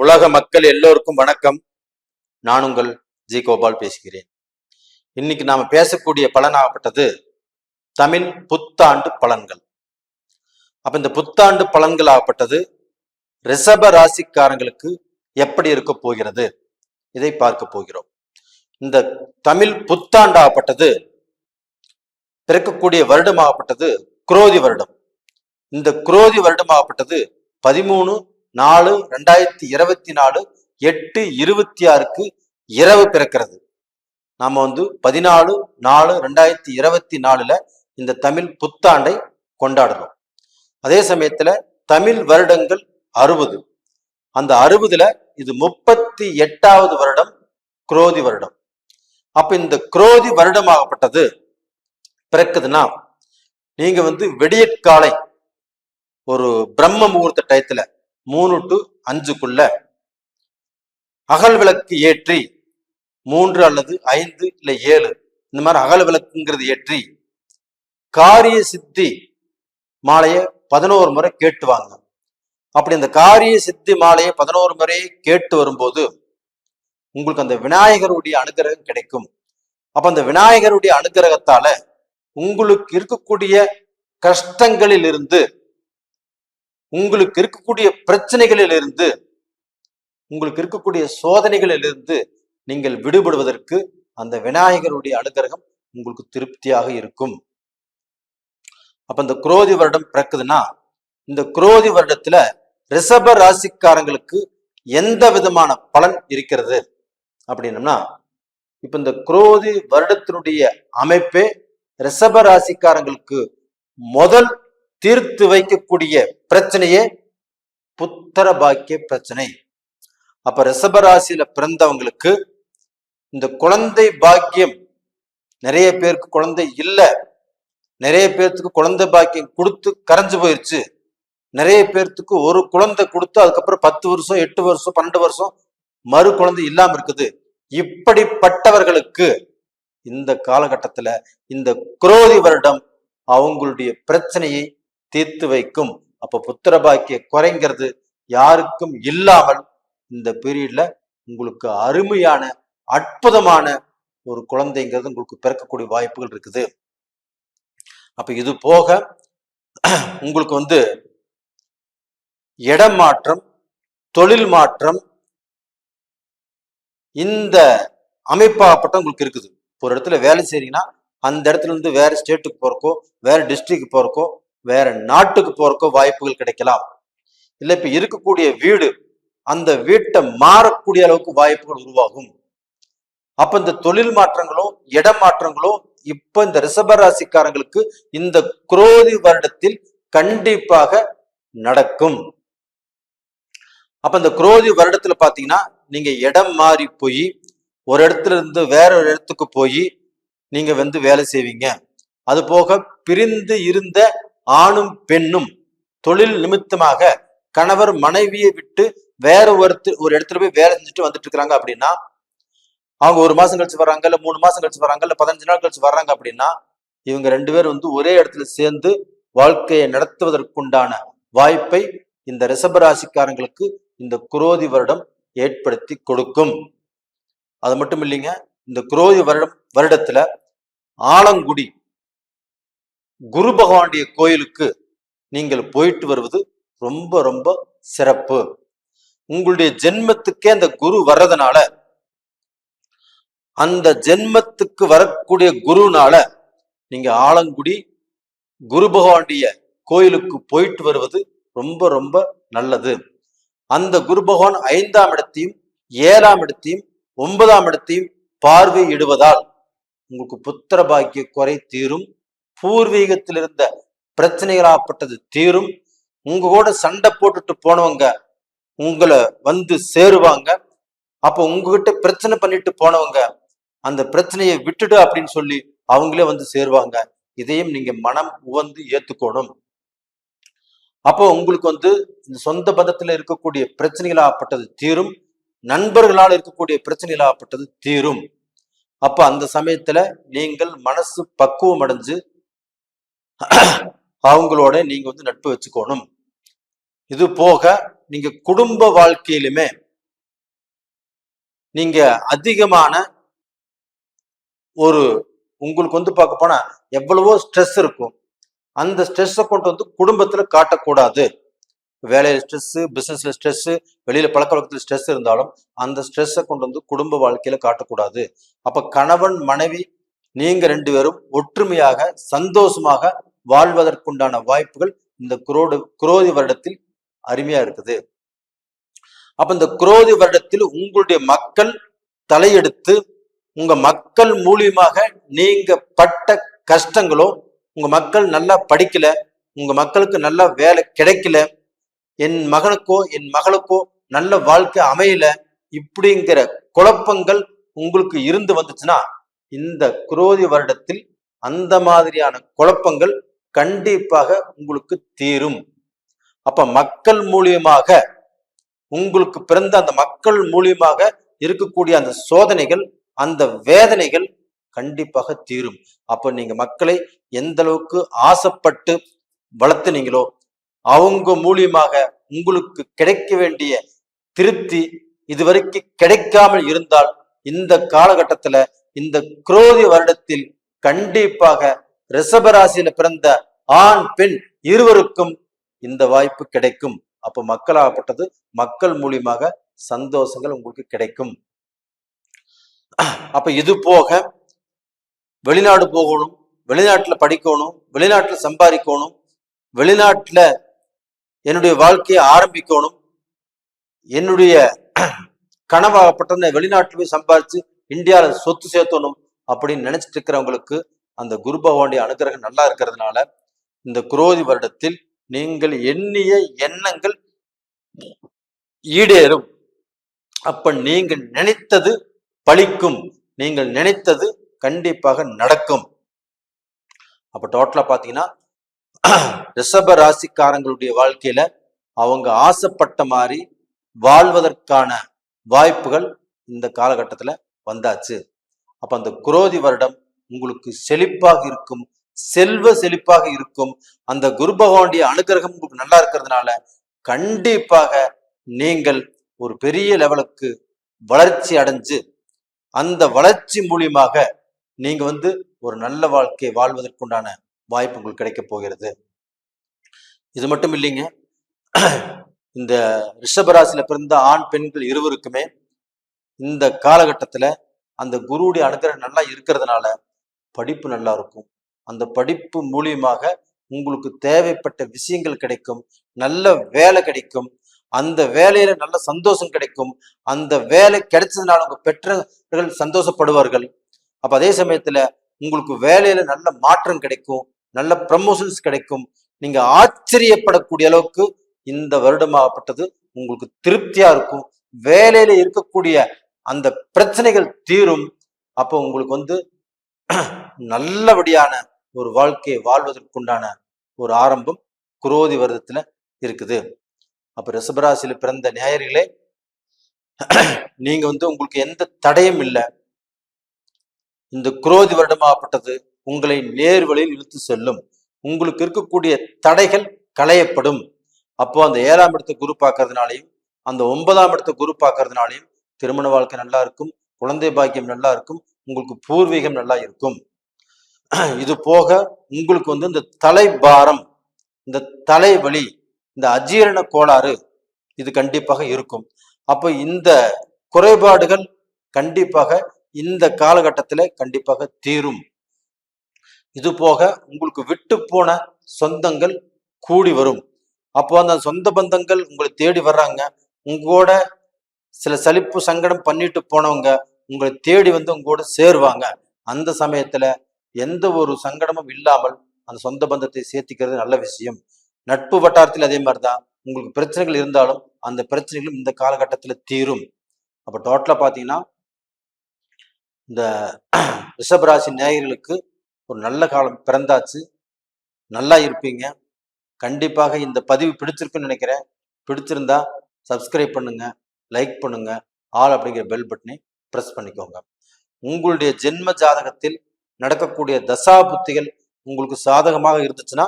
உலக மக்கள் எல்லோருக்கும் வணக்கம். நான் உங்கள் ஜி கோபால் பேசுகிறேன். இன்னைக்கு நாம பேசக்கூடிய பலனாகப்பட்டது தமிழ் புத்தாண்டு பலன்கள். அப்ப இந்த புத்தாண்டு பலன்கள் ஆகப்பட்டது ரிஷப ராசிக்காரங்களுக்கு எப்படி இருக்க போகிறது இதை பார்க்க போகிறோம். இந்த தமிழ் புத்தாண்டு ஆகப்பட்டது பிறக்கக்கூடிய வருடமாகப்பட்டது குரோதி வருடம். இந்த குரோதி வருடமாகப்பட்டது 13/4/2024 8:26 இரவு பிறக்கிறது. நாம 14/4/2024 இந்த தமிழ் புத்தாண்டை கொண்டாடுறோம். அதே சமயத்துல தமிழ் வருடங்கள் 60. அந்த 60ல இது 38வது வருடம் குரோதி வருடம். அப்ப இந்த குரோதி வருடமாகப்பட்டது பிறக்குதுன்னா நீங்க விடியற்காலை ஒரு பிரம்ம முகூர்த்த டயத்துல 3 to 5க்குள்ள அகல் விளக்கு ஏற்றி 3 அல்லது 5 இல்ல 7 இந்த மாதிரி அகல் விளக்குங்கிறது ஏற்றி காரிய சித்தி மாலையை 11 முறை கேட்டுவாங்க. அப்படி அந்த காரிய சித்தி மாலையை 11 முறை கேட்டு வரும்போது உங்களுக்கு அந்த விநாயகருடைய அனுகிரகம் கிடைக்கும். அப்ப அந்த விநாயகருடைய அனுகிரகத்தால உங்களுக்கு இருக்கக்கூடிய கஷ்டங்களில் இருந்து, உங்களுக்கு இருக்கக்கூடிய பிரச்சனைகளில் இருந்து, உங்களுக்கு இருக்கக்கூடிய சோதனைகளில் இருந்து நீங்கள் விடுபடுவதற்கு அந்த விநாயகருடைய அனுகிரகம் உங்களுக்கு திருப்தியாக இருக்கும். அப்ப இந்த குரோதி வருடம் பிறக்குதுன்னா இந்த குரோதி வருடத்துல ரிஷப ராசிக்காரங்களுக்கு எந்த விதமான பலன் இருக்கிறது அப்படின்னம்னா, இப்ப இந்த குரோதி வருடத்தினுடைய அமைப்பே ரிஷப ராசிக்காரங்களுக்கு முதல் தீர்த்து வைக்கக்கூடிய பிரச்சனையே புத்திர பாக்கிய பிரச்சனை. அப்ப ரிஷபராசியில பிறந்தவங்களுக்கு இந்த குழந்தை பாக்கியம், நிறைய பேருக்கு குழந்தை இல்லை, நிறைய பேர்த்துக்கு குழந்தை பாக்கியம் கொடுத்து கரைஞ்சு போயிருச்சு, நிறைய பேர்த்துக்கு ஒரு குழந்தை கொடுத்து அதுக்கப்புறம் 10 வருஷம் 8 வருஷம் 12 வருஷம் மறு குழந்தை இல்லாம இருக்குது. இப்படிப்பட்டவர்களுக்கு இந்த காலகட்டத்துல இந்த குரோதி வருடம் அவங்களுடைய பிரச்சனையை தீர்த்து வைக்கும். அப்ப புத்திர பாக்கிய குறைங்கிறது யாருக்கும் இல்லாமல் இந்த பீரியட்ல உங்களுக்கு அருமையான அற்புதமான ஒரு குழந்தைங்கிறது உங்களுக்கு பிறக்கக்கூடிய வாய்ப்புகள் இருக்குது. அப்ப இது போக உங்களுக்கு இடம் மாற்றம், தொழில் மாற்றம், இந்த அமைப்பாகப்பட்ட உங்களுக்கு இருக்குது. ஒரு இடத்துல வேலை செய்றீங்கன்னா அந்த இடத்துல இருந்து வேற ஸ்டேட்டுக்கு போறக்கோ, வேற டிஸ்ட்ரிக்ட் போறக்கோ, வேற நாட்டுக்கு போறக்கோ வாய்ப்புகள் கிடைக்கலாம். இல்ல இப்ப இருக்கக்கூடிய வீடு, அந்த வீட்டை மாறக்கூடிய அளவுக்கு வாய்ப்புகள் உருவாகும். அப்ப இந்த தொழில் மாற்றங்களோ இடம் மாற்றங்களோ இப்ப இந்த ரிஷபராசிக்காரங்களுக்கு இந்த குரோதி வருடத்தில் கண்டிப்பாக நடக்கும். அப்ப இந்த குரோதி வருடத்துல பாத்தீங்கன்னா நீங்க இடம் மாறி போய் ஒரு இடத்துல இருந்து வேற ஒரு இடத்துக்கு போய் நீங்க வேலை செய்வீங்க. அது போக பிரிந்து இருந்த ஆணும் பெண்ணும் தொழில் நிமித்தமாக கணவர் மனைவியை விட்டு வேற ஒரு இடத்துல போய் வேலை செஞ்சுட்டு வந்துட்டு இருக்கிறாங்க அப்படின்னா, அவங்க 1 மாசம் கழிச்சு வர்றாங்க, இல்ல 3 மாசம் கழிச்சு வர்றாங்க, இல்ல 15 நாள் கழிச்சு வர்றாங்க அப்படின்னா, இவங்க 2 பேரும் ஒரே இடத்துல சேர்ந்து வாழ்க்கையை நடத்துவதற்குண்டான வாய்ப்பை இந்த ரிஷபராசிக்காரங்களுக்கு இந்த குரோதி வருடம் ஏற்படுத்தி கொடுக்கும். அது மட்டும் இல்லைங்க, இந்த குரோதி வருடத்துல ஆலங்குடி குரு பகவானுடைய கோயிலுக்கு நீங்கள் போயிட்டு வருவது ரொம்ப ரொம்ப சிறப்பு. உங்களுடைய ஜென்மத்துக்கே அந்த குரு வர்றதுனால, அந்த ஜென்மத்துக்கு வரக்கூடிய குருனால நீங்க ஆலங்குடி குரு பகவானுடைய கோயிலுக்கு போயிட்டு வருவது ரொம்ப ரொம்ப நல்லது. அந்த குரு பகவான் 5ஆம் இடத்தையும் 7ஆம் இடத்தையும் 9ஆம் இடத்தையும் பார்வையிடுவதால் உங்களுக்கு புத்திர பாக்கிய குறை தீரும். பூர்வீகத்தில் இருந்த பிரச்சனைகளாகப்பட்டது தீரும். உங்க கூட சண்டை போட்டுட்டு போனவங்க உங்களை சேருவாங்க. அப்ப உங்ககிட்ட பிரச்சனை பண்ணிட்டு போனவங்க அந்த பிரச்சனையை விட்டுடு அப்படின்னு சொல்லி அவங்களே சேருவாங்க. இதையும் நீங்க மனம் உவந்து ஏத்துக்கணும். அப்போ உங்களுக்கு இந்த சொந்த பந்தத்துல இருக்கக்கூடிய பிரச்சனைகளாகப்பட்டது தீரும். நண்பர்களால் இருக்கக்கூடிய பிரச்சனைகளாகப்பட்டது தீரும். அப்ப அந்த சமயத்துல நீங்கள் மனசு பக்குவம் அடைஞ்சு அவங்களோட நீங்க நட்பு வச்சுக்கணும். இது போக நீங்க குடும்ப வாழ்க்கையிலுமே நீங்க அதிகமான ஒரு உங்களுக்கு வந்து பார்க்க போனா எவ்வளவோ ஸ்ட்ரெஸ் இருக்கும். அந்த ஸ்ட்ரெஸ்ஸை கொண்டு வந்து குடும்பத்துல காட்டக்கூடாது. வேலையில ஸ்ட்ரெஸ், பிசினஸ்ல ஸ்ட்ரெஸ், வெளியில பழக்க வழக்கத்துல ஸ்ட்ரெஸ் இருந்தாலும் அந்த ஸ்ட்ரெஸ்ஸை கொண்டு வந்து குடும்ப வாழ்க்கையில காட்டக்கூடாது. அப்ப கணவன் மனைவி நீங்க 2 பேரும் ஒற்றுமையாக சந்தோஷமாக வாழ்வதற்குண்டான வாய்ப்புகள் இந்த குரோதி வருடத்தில் அருமையா இருக்குது. அப்ப இந்த குரோதி வருடத்தில் உங்களுடைய மக்கள் தலையெடுத்து உங்க மக்கள் மூலியமாக நீங்க பட்ட கஷ்டங்களோ, உங்க மக்கள் நல்லா படிக்கல, உங்க மக்களுக்கு நல்லா வேலை கிடைக்கல, என் மகனுக்கோ என் மகளுக்கோ நல்ல வாழ்க்கை அமையல, இப்படிங்கிற குழப்பங்கள் உங்களுக்கு இருந்து வந்துச்சுன்னா இந்த குரோதி வருடத்தில் அந்த மாதிரியான குழப்பங்கள் கண்டிப்பாக உங்களுக்கு தீரும். அப்ப மக்கள் மூலியமாக உங்களுக்கு பிறந்த அந்த மக்கள் மூலியமாக இருக்கக்கூடிய அந்த சோதனைகள், அந்த வேதனைகள் கண்டிப்பாக தீரும். அப்ப நீங்க மக்களை எந்த அளவுக்கு ஆசைப்பட்டு வளர்த்துனீங்களோ அவங்க மூலியமாக உங்களுக்கு கிடைக்க வேண்டிய திருப்தி இதுவரைக்கும் கிடைக்காமல் இருந்தால் இந்த காலகட்டத்துல இந்த குரோதி வருடத்தில் கண்டிப்பாக ரிஷபராசியில பிறந்த ஆண் பெண் இருவருக்கும் இந்த வாய்ப்பு கிடைக்கும். அப்ப மக்களாகப்பட்டது மக்கள் மூலியமாக சந்தோஷங்கள் உங்களுக்கு கிடைக்கும். அப்ப இது போக வெளிநாடு போகணும், வெளிநாட்டுல படிக்கணும், வெளிநாட்டுல சம்பாதிக்கணும், வெளிநாட்டுல என்னுடைய வாழ்க்கையை ஆரம்பிக்கணும், என்னுடைய கனவாகப்பட்ட வெளிநாட்டுல போய் சம்பாதிச்சு இந்தியாவில சொத்து சேர்த்தணும் அப்படின்னு நினைச்சிட்டு இருக்கிறவங்களுக்கு அந்த குரு பகவானுடைய அனுகிரகம் நல்லா இருக்கிறதுனால இந்த குரோதி வருடத்தில் நீங்கள் எண்ணிய எண்ணங்கள் ஈடேறும். அப்ப நீங்கள் நினைத்தது பலிக்கும், நீங்கள் நினைத்தது கண்டிப்பாக நடக்கும். அப்ப டோட்டலா பாத்தீங்கன்னா ரிஷப ராசிக்காரங்களுடைய வாழ்க்கையில அவங்க ஆசைப்பட்ட மாதிரி வாழ்வதற்கான வாய்ப்புகள் இந்த காலகட்டத்துல வந்தாச்சு. அப்ப அந்த குரோதி வருடம் உங்களுக்கு செழிப்பாக இருக்கும், செல்வ செழிப்பாக இருக்கும். அந்த குரு பகவானுடைய அனுகிரகம் உங்களுக்கு நல்லா இருக்கிறதுனால கண்டிப்பாக நீங்கள் ஒரு பெரிய லெவலுக்கு வளர்ச்சி அடைஞ்சு அந்த வளர்ச்சி மூலியமாக நீங்க வந்து ஒரு நல்ல வாழ்க்கை வாழ்வதற்குண்டான வாய்ப்பு உங்களுக்கு கிடைக்க போகிறது. இது மட்டும் இல்லைங்க, இந்த ரிஷபராசியில பிறந்த ஆண் பெண்கள் இருவருக்குமே இந்த காலகட்டத்துல அந்த குருவுடைய அனுகிரகம் நல்லா இருக்கிறதுனால படிப்பு நல்லா இருக்கும். அந்த படிப்பு மூலியமாக உங்களுக்கு தேவைப்பட்ட விஷயங்கள் கிடைக்கும், நல்ல வேலை கிடைக்கும், அந்த வேலையில நல்ல சந்தோஷம் கிடைக்கும். அந்த வேலை கிடைச்சதுனால உங்க பெற்றோர்கள் சந்தோஷப்படுவார்கள். அப்ப அதே சமயத்துல உங்களுக்கு வேலையில நல்ல மாற்றம் கிடைக்கும், நல்ல ப்ரமோஷன்ஸ் கிடைக்கும். நீங்க ஆச்சரியப்படக்கூடிய அளவுக்கு இந்த வருடமாகப்பட்டது உங்களுக்கு திருப்தியா இருக்கும். வேலையில இருக்கக்கூடிய அந்த பிரச்சனைகள் தீரும். அப்போ உங்களுக்கு வந்து நல்லபடியான ஒரு வாழ்க்கையை வாழ்வதற்குண்டான ஒரு ஆரம்பம் குரோதி வருடத்துல இருக்குது. அப்ப ரிஷபராசியில பிறந்த நேயர்களே, நீங்க வந்து உங்களுக்கு எந்த தடையும் இல்லை. இந்த குரோதி வருடமாகப்பட்டது உங்களை நேர் வழியில் இழுத்து செல்லும். உங்களுக்கு இருக்கக்கூடிய தடைகள் களையப்படும். அப்போ அந்த 7ஆம் இடத்தை குரு பார்க்கறதுனாலையும் அந்த 9ஆம் இடத்தை குரு பார்க்கறதுனாலையும் திருமண வாழ்க்கை நல்லா இருக்கும், குழந்தை பாக்கியம் நல்லா இருக்கும், உங்களுக்கு பூர்வீகம் நல்லா இருக்கும். இது போக உங்களுக்கு வந்து இந்த தலைபாரம், இந்த தலைவலி, இந்த அஜீரண கோளாறு இது கண்டிப்பாக இருக்கும். அப்போ இந்த குறைபாடுகள் கண்டிப்பாக இந்த காலகட்டத்துல கண்டிப்பாக தீரும். இது போக உங்களுக்கு விட்டு போன சொந்தங்கள் கூடி வரும். அப்போ அந்த சொந்த பந்தங்கள் உங்களை தேடி வர்றாங்க. உங்களோட சில சலிப்பு சங்கடம் பண்ணிட்டு போனவங்க உங்களை தேடி வந்து உங்களோட சேருவாங்க. அந்த சமயத்துல எந்த ஒரு சங்கடமும் இல்லாமல் அந்த சொந்த பந்தத்தை சேர்த்திக்கிறது நல்ல விஷயம். நட்பு வட்டாரத்தில் அதே மாதிரிதான் உங்களுக்கு பிரச்சனைகள் இருந்தாலும் அந்த பிரச்சனைகளும் இந்த காலகட்டத்துல தீரும். அப்ப டோட்டலா பாத்தீங்கன்னா இந்த ரிஷபராசி நேயர்களுக்கு ஒரு நல்ல காலம் பிறந்தாச்சு. நல்லா இருப்பீங்க. கண்டிப்பாக இந்த பதிவு பிடிச்சிருக்குன்னு நினைக்கிறேன். பிடிச்சிருந்தா சப்ஸ்கிரைப் பண்ணுங்க, லைக் பண்ணுங்க, ஆல் அப்படிங்கிற பெல் பட்டனை பிரஸ் பண்ணிக்கோங்க. உங்களுடைய ஜென்ம ஜாதகத்தில் நடக்கக்கூடிய தசா புத்திகள் உங்களுக்கு சாதகமாக இருந்துச்சுன்னா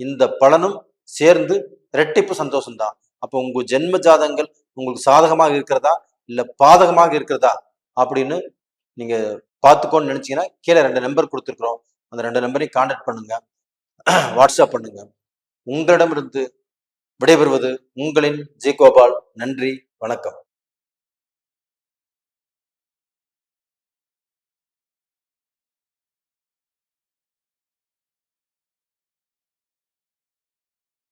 இந்த பலனும் சேர்ந்து இரட்டிப்பு சந்தோஷம்தான். அப்போ உங்க ஜென்ம ஜாதகங்கள் உங்களுக்கு சாதகமாக இருக்கிறதா இல்ல பாதகமாக இருக்கிறதா அப்படின்னு நீங்க பார்த்துக்கோன்னு நினைச்சீங்கன்னா கீழே 2 நம்பர் கொடுத்துருக்குறோம். அந்த 2 நம்பரையும் கான்டாக்ட் பண்ணுங்க, வாட்ஸ்அப் பண்ணுங்க. உங்களிடமிருந்து விடைபெறுவது உங்களின் ஜி கோபால். நன்றி, வணக்கம்.